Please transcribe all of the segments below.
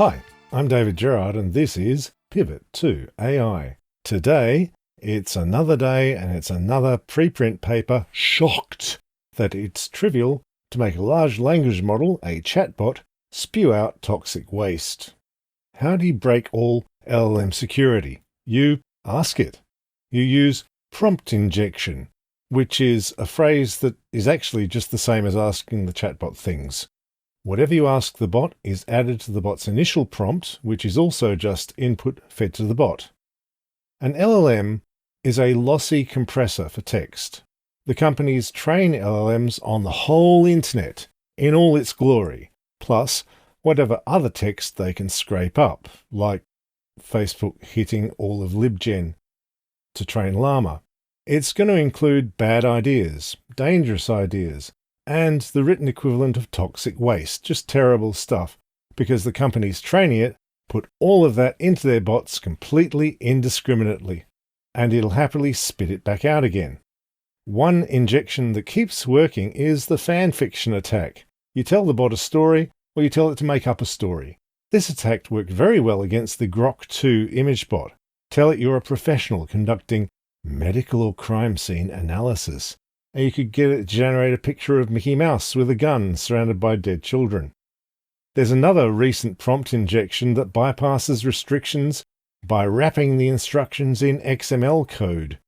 Hi, I'm David Gerard and this is Pivot to AI. Today, it's another day and it's another preprint paper shocked that it's trivial to make a large language model, a chatbot, spew out toxic waste. How do you break all LLM security? You ask it. You use prompt injection, which is a phrase that is actually just the same as asking the chatbot things. Whatever you ask the bot is added to the bot's initial prompt, which is also just input fed to the bot. An LLM is a lossy compressor for text. The companies train LLMs on the whole internet in all its glory, plus whatever other text they can scrape up, like Facebook hitting all of LibGen to train Llama. It's going to include bad ideas, dangerous ideas, and the written equivalent of toxic waste, just terrible stuff, because the companies training it put all of that into their bots completely indiscriminately, and it'll happily spit it back out again. One injection that keeps working is the fanfiction attack. You tell the bot a story, or you tell it to make up a story. This attack worked very well against the Grok 2 image bot. Tell it you're a professional conducting medical or crime scene analysis, and you could get it to generate a picture of Mickey Mouse with a gun surrounded by dead children. There's another recent prompt injection that bypasses restrictions by wrapping the instructions in XML code.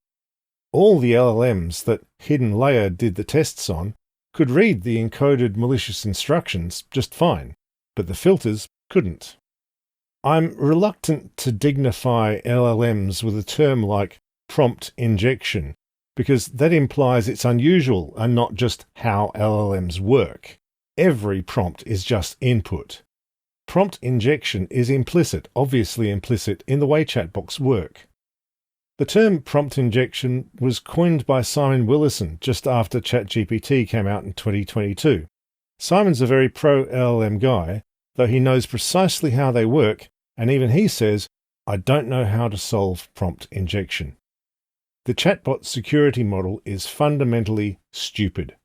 All the LLMs that Hidden Layer did the tests on could read the encoded malicious instructions just fine, but the filters couldn't. I'm reluctant to dignify LLMs with a term like prompt injection, because that implies it's unusual and not just how LLMs work. Every prompt is just input. Prompt injection is implicit, obviously implicit, in the way chatbots work. The term prompt injection was coined by Simon Willison just after ChatGPT came out in 2022. Simon's a very pro-LLM guy, though he knows precisely how they work, and even he says, "I don't know how to solve prompt injection." The chatbot security model is fundamentally stupid.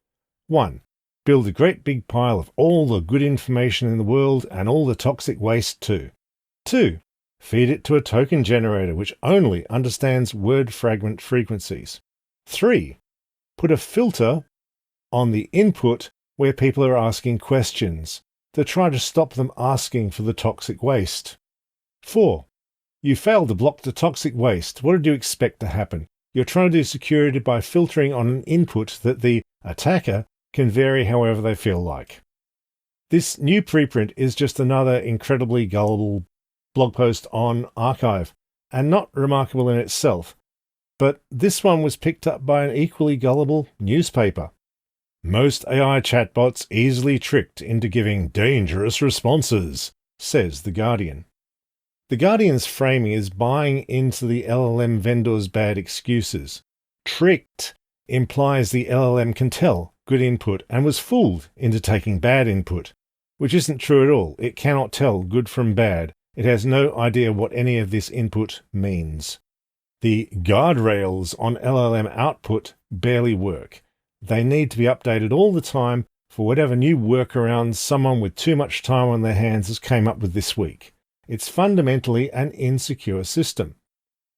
1. Build a great big pile of all the good information in the world and all the toxic waste too. 2. Feed it to a token generator which only understands word fragment frequencies. 3. Put a filter on the input where people are asking questions to try to stop them asking for the toxic waste. 4. You failed to block the toxic waste. What did you expect to happen? You're trying to do security by filtering on an input that the attacker can vary however they feel like. This new preprint is just another incredibly gullible blog post on arXiv, and not remarkable in itself, but this one was picked up by an equally gullible newspaper. Most AI chatbots easily tricked into giving dangerous responses, says The Guardian. The Guardian's framing is buying into the LLM vendor's bad excuses. Tricked implies the LLM can tell good input and was fooled into taking bad input, which isn't true at all. It cannot tell good from bad. It has no idea what any of this input means. The guardrails on LLM output barely work. They need to be updated all the time for whatever new workarounds someone with too much time on their hands has came up with this week. It's fundamentally an insecure system.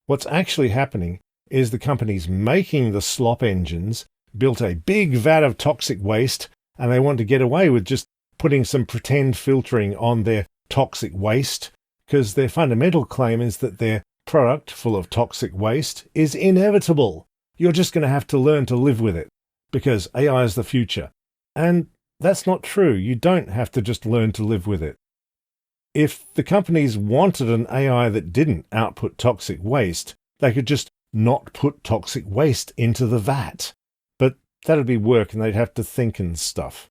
What's actually happening is the companies making the slop engines built a big vat of toxic waste, and they want to get away with just putting some pretend filtering on their toxic waste, because their fundamental claim is that their product full of toxic waste is inevitable. You're just going to have to learn to live with it, because AI is the future. And that's not true. You don't have to just learn to live with it. If the companies wanted an AI that didn't output toxic waste, they could just not put toxic waste into the vat. But that'd be work and they'd have to think and stuff.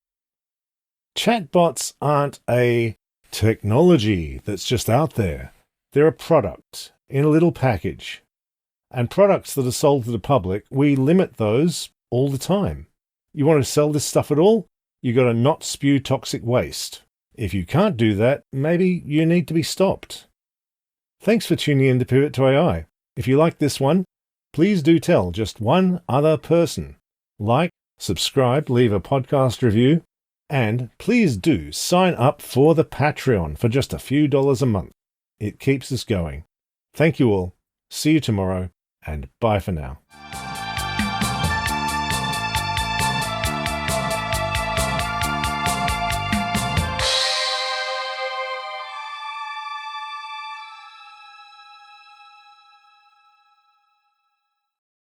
Chatbots aren't a technology that's just out there. They're a product in a little package. And products that are sold to the public, we limit those all the time. You want to sell this stuff at all? You got to not spew toxic waste. If you can't do that, maybe you need to be stopped. Thanks for tuning in to Pivot to AI. If you like this one, please do tell just one other person. Like, subscribe, leave a podcast review, And please do sign up for the Patreon for just a few dollars a month. It keeps us going. Thank you all. See you tomorrow, and bye for now.